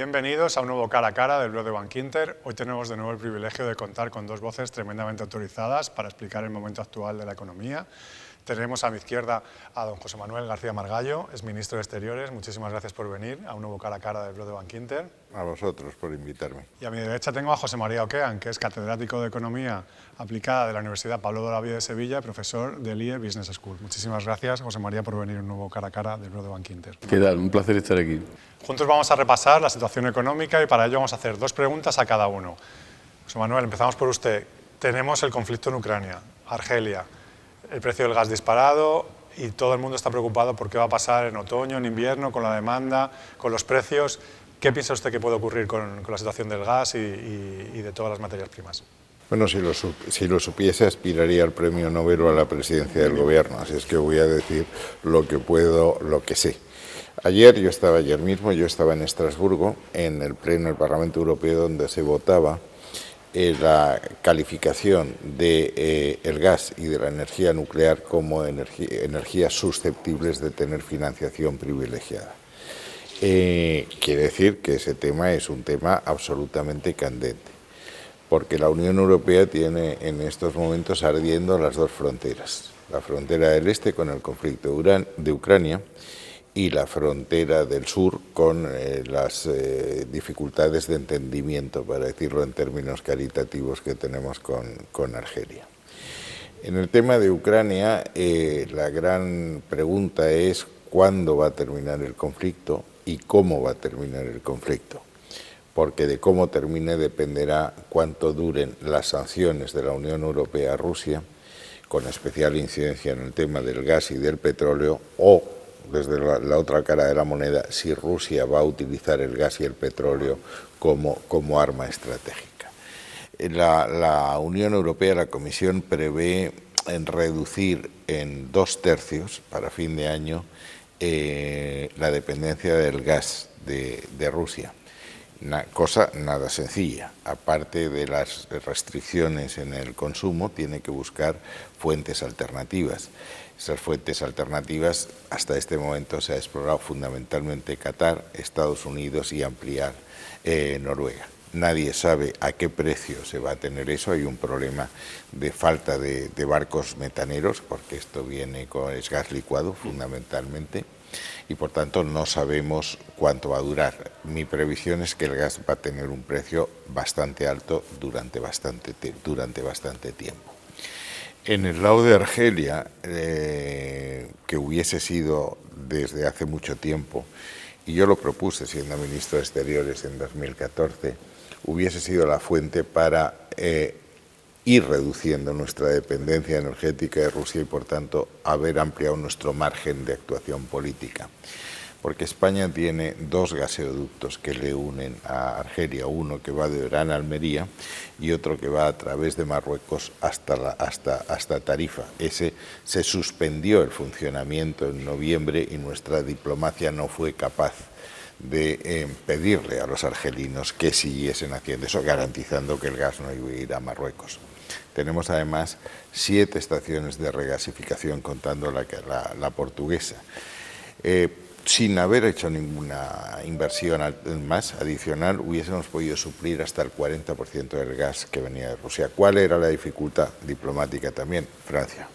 Bienvenidos a un nuevo Cara a Cara del blog de Bankinter. Hoy tenemos de nuevo el privilegio de contar con dos voces tremendamente autorizadas para explicar el momento actual de la economía. Tenemos a mi izquierda a don José Manuel García Margallo, es ministro de Exteriores. Muchísimas gracias por venir a un nuevo Cara a Cara del blog de Bankinter. A vosotros por invitarme. Y a mi derecha tengo a José María Okean, que es catedrático de Economía Aplicada de la Universidad Pablo de Olavide de Sevilla, profesor del IE Business School. Muchísimas gracias, José María, por venir a un nuevo Cara a Cara del blog de Bankinter. ¿Qué tal? Un placer estar aquí. Juntos vamos a repasar la situación económica y para ello vamos a hacer dos preguntas a cada uno. José Manuel, empezamos por usted. Tenemos el conflicto en Ucrania, Argelia, el precio del gas disparado y todo el mundo está preocupado por qué va a pasar en otoño, en invierno, con la demanda, con los precios. ¿Qué piensa usted que puede ocurrir con la situación del gas y de todas las materias primas? Bueno, si lo supiese, aspiraría al premio Nobel o a la presidencia del gobierno, así es que voy a decir lo que puedo, lo que sé. Ayer mismo yo estaba en Estrasburgo, en el Pleno del Parlamento Europeo, donde se votaba la calificación del gas y de la energía nuclear como energías susceptibles de tener financiación privilegiada. Quiere decir que ese tema es un tema absolutamente candente, porque la Unión Europea tiene en estos momentos ardiendo las dos fronteras, la frontera del este con el conflicto de Ucrania y la frontera del sur con las dificultades de entendimiento, para decirlo en términos caritativos, que tenemos con Argelia. En el tema de Ucrania, la gran pregunta es cuándo va a terminar el conflicto y cómo va a terminar el conflicto, porque de cómo termine dependerá cuánto duren las sanciones de la Unión Europea a Rusia, con especial incidencia en el tema del gas y del petróleo, o desde la otra cara de la moneda, si Rusia va a utilizar el gas y el petróleo como arma estratégica. La Unión Europea, la Comisión, prevé reducir en 2/3 para fin de año la dependencia del gas de Rusia. Cosa nada sencilla. Aparte de las restricciones en el consumo, tiene que buscar fuentes alternativas. Esas fuentes alternativas, hasta este momento se ha explorado fundamentalmente Qatar, Estados Unidos y ampliar Noruega. Nadie sabe a qué precio se va a tener eso. Hay un problema de falta de barcos metaneros, porque esto es gas licuado fundamentalmente, y por tanto no sabemos cuánto va a durar. Mi previsión es que el gas va a tener un precio bastante alto durante bastante tiempo. En el lado de Argelia, que hubiese sido desde hace mucho tiempo, y yo lo propuse siendo ministro de Exteriores en 2014, hubiese sido la fuente para ir reduciendo nuestra dependencia energética de Rusia y, por tanto, haber ampliado nuestro margen de actuación política. Porque España tiene dos gasoductos que le unen a Argelia, uno que va de Orán a Almería y otro que va a través de Marruecos hasta Tarifa. Ese se suspendió el funcionamiento en noviembre y nuestra diplomacia no fue capaz de pedirle a los argelinos que siguiesen haciendo eso, garantizando que el gas no iba a ir a Marruecos. Tenemos además 7 estaciones de regasificación, contando la portuguesa. Sin haber hecho ninguna inversión más adicional, hubiésemos podido suplir hasta el 40% del gas que venía de Rusia. ¿Cuál era la dificultad diplomática también? Francia.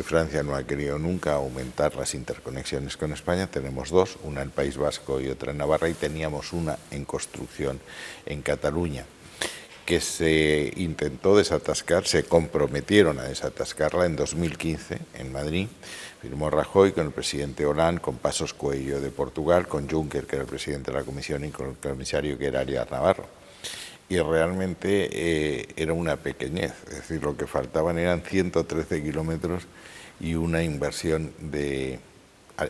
Francia no ha querido nunca aumentar las interconexiones con España. Tenemos dos, una en el País Vasco y otra en Navarra, y teníamos una en construcción en Cataluña, que se intentó desatascar, se comprometieron a desatascarla en 2015 en Madrid. Firmó Rajoy con el presidente Hollande, con Passos Coelho de Portugal, con Juncker, que era el presidente de la Comisión, y con el comisario, que era Arias Navarro. Y realmente era una pequeñez, es decir, lo que faltaban eran 113 kilómetros y una inversión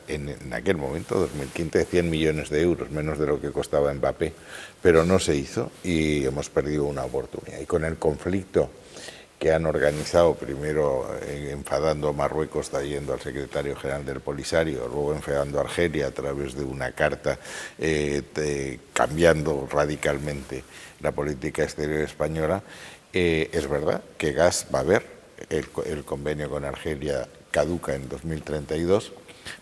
en aquel momento, 2015, de 100 millones de euros, menos de lo que costaba Mbappé, pero no se hizo y hemos perdido una oportunidad. Y con el conflicto que han organizado, primero enfadando a Marruecos, trayendo al secretario general del Polisario, luego enfadando a Argelia a través de una carta cambiando radicalmente la política exterior española, es verdad que gas va a haber. El convenio con Argelia caduca en 2032,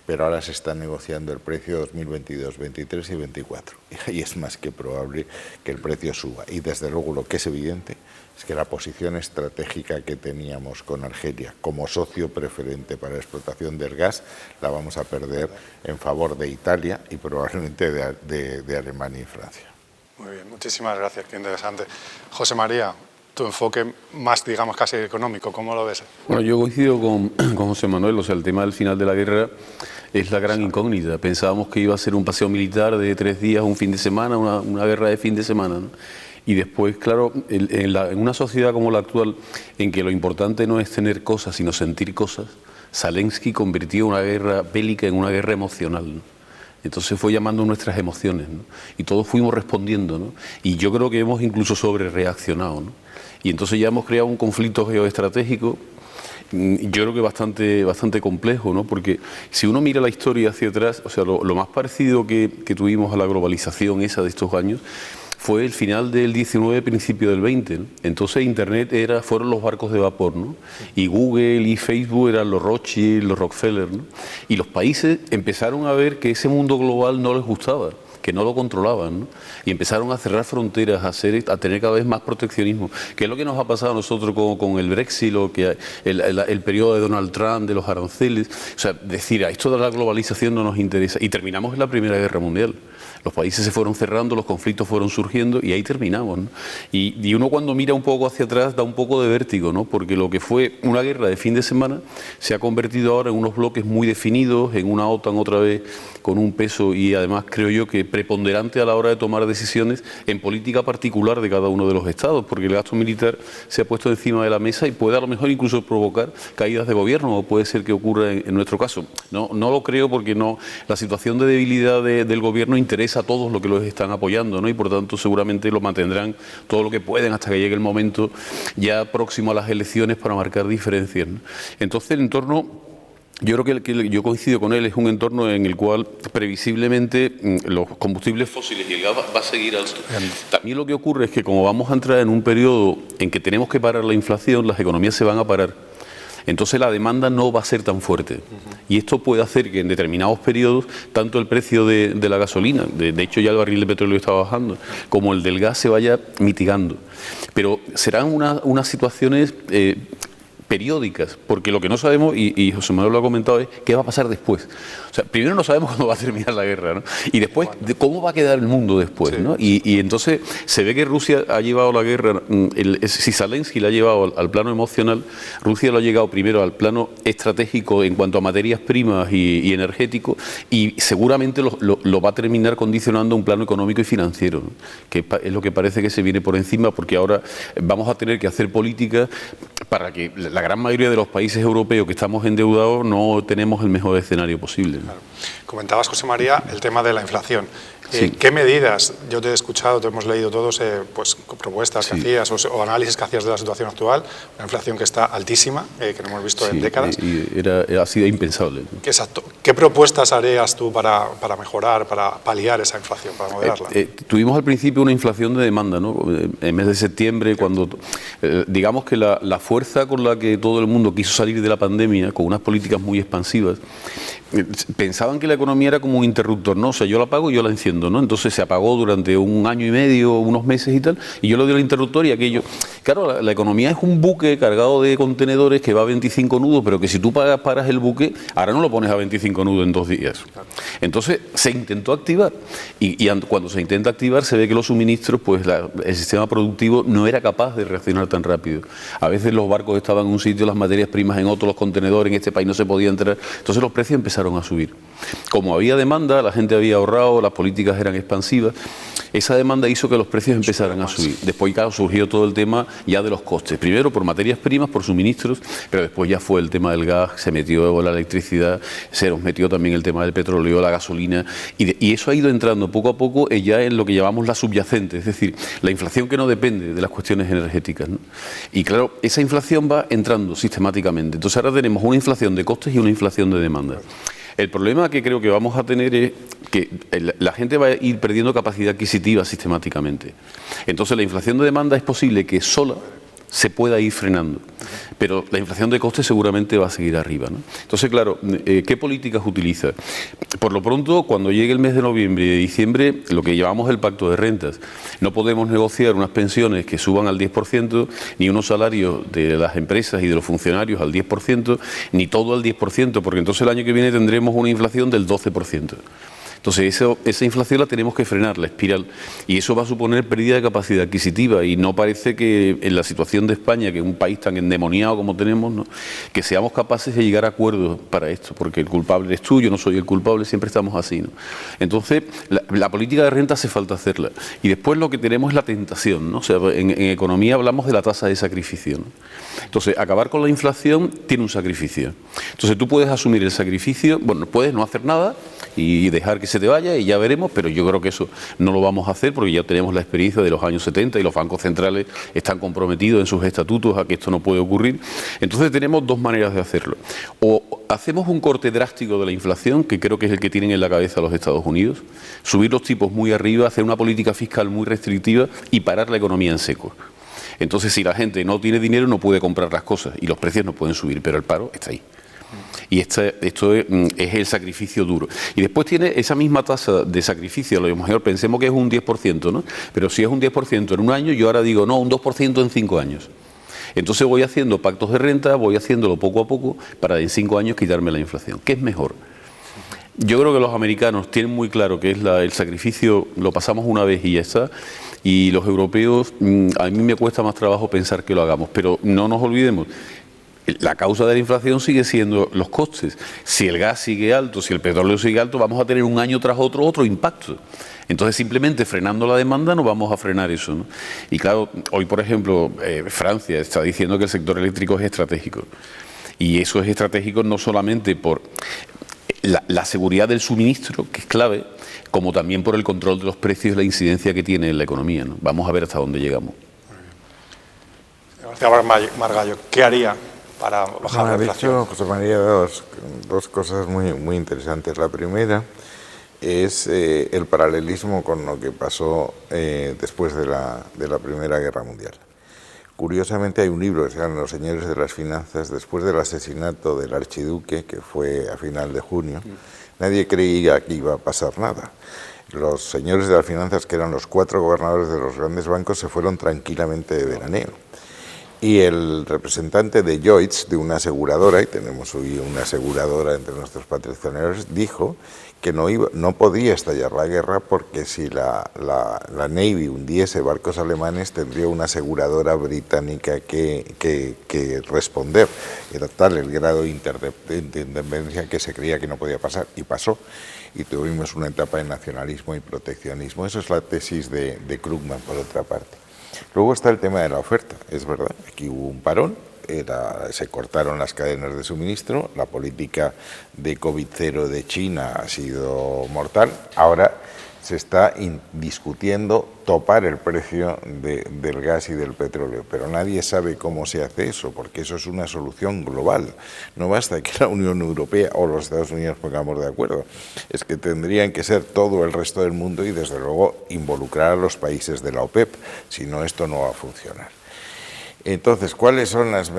pero ahora se está negociando el precio 2022, 23 y 24. Y ahí es más que probable que el precio suba. Y desde luego lo que es evidente es que la posición estratégica que teníamos con Argelia como socio preferente para la explotación del gas la vamos a perder en favor de Italia y probablemente de Alemania y Francia. Muy bien, muchísimas gracias, qué interesante. José María, tu enfoque más, digamos, casi económico, ¿cómo lo ves? Bueno, yo coincido con José Manuel, o sea, el tema del final de la guerra es la gran incógnita. Pensábamos que iba a ser un paseo militar de 3 días, un fin de semana, una guerra de fin de semana, ¿no? Y después, claro, en una sociedad como la actual, en que lo importante no es tener cosas, sino sentir cosas, Zelensky convirtió una guerra bélica en una guerra emocional, ¿no? Entonces fue llamando nuestras emociones, ¿no? Y todos fuimos respondiendo, ¿no? Y yo creo que hemos incluso sobre reaccionado, ¿no? Y entonces ya hemos creado un conflicto geoestratégico, yo creo que bastante complejo, ¿no? Porque si uno mira la historia hacia atrás, o sea, lo más parecido que tuvimos a la globalización esa de estos años fue el final del 19, principio del 20, ¿no? Entonces Internet fueron los barcos de vapor, ¿no? Y Google y Facebook eran los Rothschild, los Rockefeller, ¿no? Y los países empezaron a ver que ese mundo global no les gustaba, que no lo controlaban, ¿no? Y empezaron a cerrar fronteras, a tener cada vez más proteccionismo, que es lo que nos ha pasado a nosotros con el Brexit, el periodo de Donald Trump, de los aranceles. O sea, decir, a esto de la globalización no nos interesa. Y terminamos en la Primera Guerra Mundial. Los países se fueron cerrando, los conflictos fueron surgiendo y ahí terminamos, ¿no? Y uno cuando mira un poco hacia atrás da un poco de vértigo, ¿no? Porque lo que fue una guerra de fin de semana se ha convertido ahora en unos bloques muy definidos, en una OTAN otra vez con un peso y además creo yo que preponderante a la hora de tomar decisiones en política particular de cada uno de los estados, porque el gasto militar se ha puesto encima de la mesa y puede a lo mejor incluso provocar caídas de gobierno, o puede ser que ocurra en nuestro caso. No lo creo porque la situación de debilidad del gobierno interesa a todos los que los están apoyando, ¿no? Y por tanto seguramente lo mantendrán todo lo que pueden hasta que llegue el momento ya próximo a las elecciones para marcar diferencias, ¿no? Entonces el entorno, yo creo que yo coincido con él, es un entorno en el cual previsiblemente los combustibles fósiles y el gas va a seguir alto. También lo que ocurre es que como vamos a entrar en un periodo en que tenemos que parar la inflación, las economías se van a parar. Entonces la demanda no va a ser tan fuerte y esto puede hacer que en determinados periodos tanto el precio de la gasolina, de hecho ya el barril de petróleo está bajando, como el del gas se vaya mitigando. Pero serán unas situaciones periódicas, porque lo que no sabemos, y José Manuel lo ha comentado, es qué va a pasar después. O sea, primero no sabemos cuándo va a terminar la guerra, ¿no? Y después, cómo va a quedar el mundo después, sí, ¿no? Y entonces se ve que Rusia ha llevado la guerra, si Zelensky la ha llevado al plano emocional, Rusia lo ha llegado primero al plano estratégico en cuanto a materias primas y energético, y seguramente lo va a terminar condicionando a un plano económico y financiero, ¿no? Que es lo que parece que se viene por encima, porque ahora vamos a tener que hacer políticas para que la gran mayoría de los países europeos que estamos endeudados no tenemos el mejor escenario posible, ¿no? Claro. Comentabas, José María, el tema de la inflación. Sí. ¿Qué medidas? Yo te he escuchado, te hemos leído todos pues, propuestas que hacías o análisis que hacías de la situación actual, una inflación que está altísima, que no hemos visto en décadas. Y ha sido impensable, ¿no? Exacto. ¿Qué propuestas harías tú para mejorar, para paliar esa inflación, para moderarla? Tuvimos al principio una inflación de demanda, ¿no? En mes de septiembre, cuando digamos que la fuerza con la que todo el mundo quiso salir de la pandemia, con unas políticas muy expansivas, pensaban que la economía era como un interruptor, ¿no? O sea, yo la apago y yo la enciendo, ¿no? Entonces se apagó durante 1 año y medio, unos meses y tal, y yo le doy el interruptor y aquello. Claro, la economía es un buque cargado de contenedores que va a 25 nudos, pero que si tú paras el buque, ahora no lo pones a 25 nudos en 2 días. Entonces se intentó activar, y cuando se intenta activar se ve que los suministros, pues el sistema productivo no era capaz de reaccionar tan rápido. A veces los barcos estaban en un sitio, las materias primas en otro, los contenedores en este país no se podía entrar, entonces los precios empezaron a subir. Como había demanda, la gente había ahorrado, las políticas eran expansivas, esa demanda hizo que los precios empezaran a subir. Después, claro, surgió todo el tema ya de los costes. Primero por materias primas, por suministros, pero después ya fue el tema del gas, se metió la electricidad, se nos metió también el tema del petróleo, la gasolina, y eso ha ido entrando poco a poco ya en lo que llamamos la subyacente, es decir, la inflación que no depende de las cuestiones energéticas, ¿no? Y claro, esa inflación va entrando sistemáticamente. Entonces ahora tenemos una inflación de costes y una inflación de demanda. El problema que creo que vamos a tener es que la gente va a ir perdiendo capacidad adquisitiva sistemáticamente. Entonces la inflación de demanda es posible que sola se pueda ir frenando. Pero la inflación de costes seguramente va a seguir arriba, ¿no? Entonces, claro, ¿qué políticas utiliza? Por lo pronto, cuando llegue el mes de noviembre y de diciembre, lo que llamamos el pacto de rentas, no podemos negociar unas pensiones que suban al 10%, ni unos salarios de las empresas y de los funcionarios al 10%, ni todo al 10%, porque entonces el año que viene tendremos una inflación del 12%. Entonces, esa inflación la tenemos que frenar, la espiral, y eso va a suponer pérdida de capacidad adquisitiva, y no parece que en la situación de España, que es un país tan endemoniado como tenemos, ¿no?, que seamos capaces de llegar a acuerdos para esto, porque el culpable eres tú, yo no soy el culpable, siempre estamos así, ¿no? Entonces, la política de renta hace falta hacerla, y después lo que tenemos es la tentación, ¿no? O sea, en economía hablamos de la tasa de sacrificio, ¿no? Entonces, acabar con la inflación tiene un sacrificio. Entonces, tú puedes asumir el sacrificio, bueno, puedes no hacer nada y dejar que se te vaya y ya veremos, pero yo creo que eso no lo vamos a hacer porque ya tenemos la experiencia de los años 70 y los bancos centrales están comprometidos en sus estatutos a que esto no puede ocurrir. Entonces, tenemos dos maneras de hacerlo. O hacemos un corte drástico de la inflación, que creo que es el que tienen en la cabeza los Estados Unidos, subir los tipos muy arriba, hacer una política fiscal muy restrictiva y parar la economía en seco. Entonces, si la gente no tiene dinero, no puede comprar las cosas y los precios no pueden subir, pero el paro está ahí. Y esto es el sacrificio duro. Y después tiene esa misma tasa de sacrificio, a lo mejor pensemos que es un 10%, ¿no? Pero si es un 10% en un año, yo ahora digo, no, un 2% en 5 años. Entonces voy haciendo pactos de renta, voy haciéndolo poco a poco para en 5 años quitarme la inflación. ¿Qué es mejor? Yo creo que los americanos tienen muy claro que es el sacrificio, lo pasamos una vez y ya está. Y los europeos, a mí me cuesta más trabajo pensar que lo hagamos, pero no nos olvidemos. La causa de la inflación sigue siendo los costes. Si el gas sigue alto, si el petróleo sigue alto, vamos a tener un año tras otro impacto. Entonces, simplemente frenando la demanda no vamos a frenar eso, ¿no? Y claro, hoy, por ejemplo, Francia está diciendo que el sector eléctrico es estratégico. Y eso es estratégico no solamente por la seguridad del suministro, que es clave, como también por el control de los precios y la incidencia que tiene en la economía, ¿no? Vamos a ver hasta dónde llegamos. García Margallo, ¿qué haría para bajar la inflación? Ha dicho José María dos cosas muy interesantes. La primera es el paralelismo con lo que pasó después de la Primera Guerra Mundial. Curiosamente hay un libro que se llama Los señores de las finanzas, después del asesinato del archiduque, que fue a final de junio. Nadie creía que iba a pasar nada. Los señores de las finanzas, que eran los 4 gobernadores de los grandes bancos, se fueron tranquilamente de veraneo. Y el representante de Lloyds, de una aseguradora, y tenemos hoy una aseguradora entre nuestros patrocinadores, dijo que no podía estallar la guerra porque si la Navy hundiese barcos alemanes tendría una aseguradora británica que responder. Era tal el grado de interdependencia que se creía que no podía pasar, y pasó. Y tuvimos una etapa de nacionalismo y proteccionismo. Eso es la tesis de Krugman, por otra parte. Luego está el tema de la oferta, es verdad, aquí hubo un parón, se cortaron las cadenas de suministro, la política de COVID-0 de China ha sido mortal, ahora se está discutiendo topar el precio del gas y del petróleo, pero nadie sabe cómo se hace eso, porque eso es una solución global. No basta que la Unión Europea o los Estados Unidos pongamos de acuerdo, es que tendrían que ser todo el resto del mundo y desde luego involucrar a los países de la OPEP, si no esto no va a funcionar. Entonces, ¿cuáles son las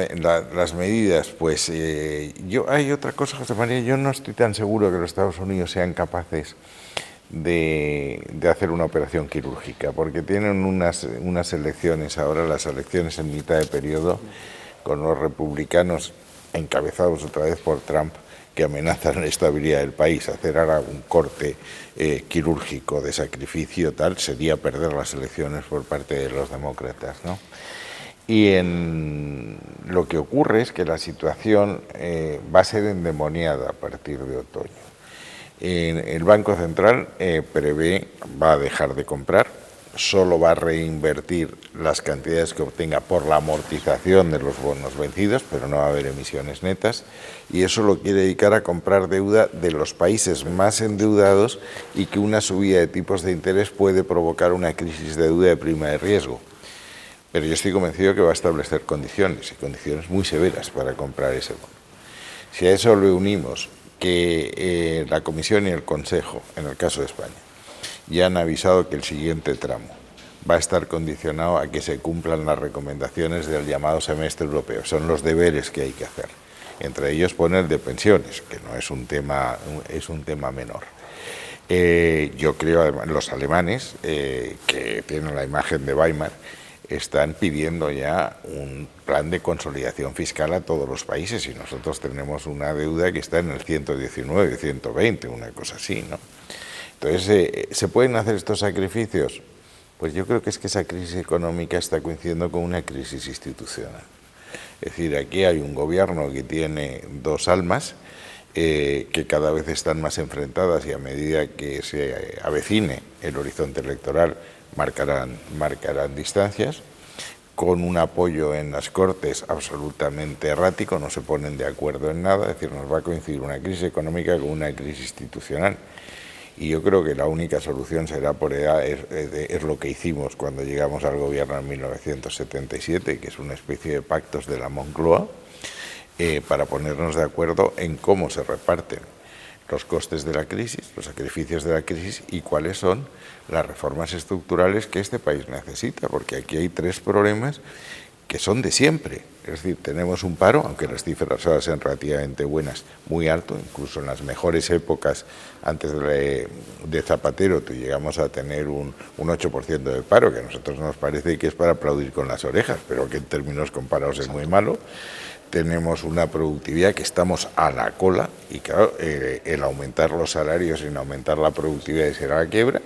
medidas? Pues hay otra cosa, José María, yo no estoy tan seguro de que los Estados Unidos sean capaces de hacer una operación quirúrgica, porque tienen unas elecciones ahora, las elecciones en mitad de periodo, con los republicanos encabezados otra vez por Trump, que amenazan la estabilidad del país. Hacer ahora un corte quirúrgico de sacrificio tal sería perder las elecciones por parte de los demócratas, ¿no? Y lo que ocurre es que la situación va a ser endemoniada a partir de otoño. El Banco Central va a dejar de comprar, solo va a reinvertir las cantidades que obtenga por la amortización de los bonos vencidos, pero no va a haber emisiones netas, y eso lo quiere dedicar a comprar deuda de los países más endeudados y que una subida de tipos de interés puede provocar una crisis de deuda de prima de riesgo. Pero yo estoy convencido que va a establecer condiciones, y condiciones muy severas para comprar ese bono. Si a eso le unimos que la Comisión y el Consejo, en el caso de España, ya han avisado que el siguiente tramo va a estar condicionado a que se cumplan las recomendaciones del llamado semestre europeo. Son los deberes que hay que hacer. Entre ellos poner de pensiones, que no es un tema menor. Yo creo, además, los alemanes, que tienen la imagen de Weimar, están pidiendo ya un plan de consolidación fiscal a todos los países y nosotros tenemos una deuda que está en el 119, 120, una cosa así, ¿no? Entonces, ¿se pueden hacer estos sacrificios? Pues yo creo que es que esa crisis económica está coincidiendo con una crisis institucional. Es decir, aquí hay un gobierno que tiene dos almas, que cada vez están más enfrentadas y a medida que se avecine el horizonte electoral marcarán distancias, con un apoyo en las Cortes absolutamente errático, no se ponen de acuerdo en nada, es decir, nos va a coincidir una crisis económica con una crisis institucional. Y yo creo que la única solución será es lo que hicimos cuando llegamos al gobierno en 1977, que es una especie de pactos de la Moncloa, para ponernos de acuerdo en cómo se reparten los costes de la crisis, los sacrificios de la crisis y cuáles son las reformas estructurales que este país necesita, porque aquí hay tres problemas que son de siempre. Es decir, tenemos un paro, aunque las cifras ahora sean relativamente buenas, muy alto, incluso en las mejores épocas antes de Zapatero llegamos a tener un 8% de paro, que a nosotros nos parece que es para aplaudir con las orejas, pero que en términos comparados es muy malo. Tenemos una productividad que estamos a la cola y claro, el aumentar los salarios sin aumentar la productividad será la quiebra,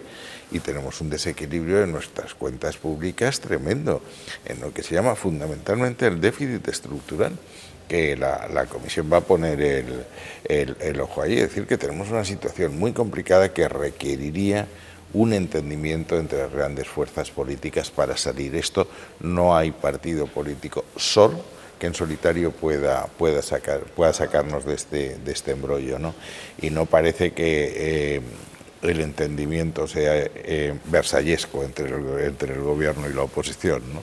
y tenemos un desequilibrio en nuestras cuentas públicas tremendo, en lo que se llama fundamentalmente el déficit estructural, que la Comisión va a poner el ojo ahí. Es decir, que tenemos una situación muy complicada que requeriría un entendimiento entre las grandes fuerzas políticas para salir. Esto no hay partido político solo que en solitario pueda sacarnos de este embrollo, ¿no? Y no parece que el entendimiento sea versallesco entre el gobierno y la oposición, ¿no?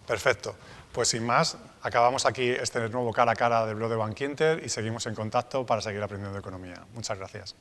Perfecto. Pues sin más, acabamos aquí este nuevo cara a cara del blog de Bankinter y seguimos en contacto para seguir aprendiendo de economía. Muchas gracias.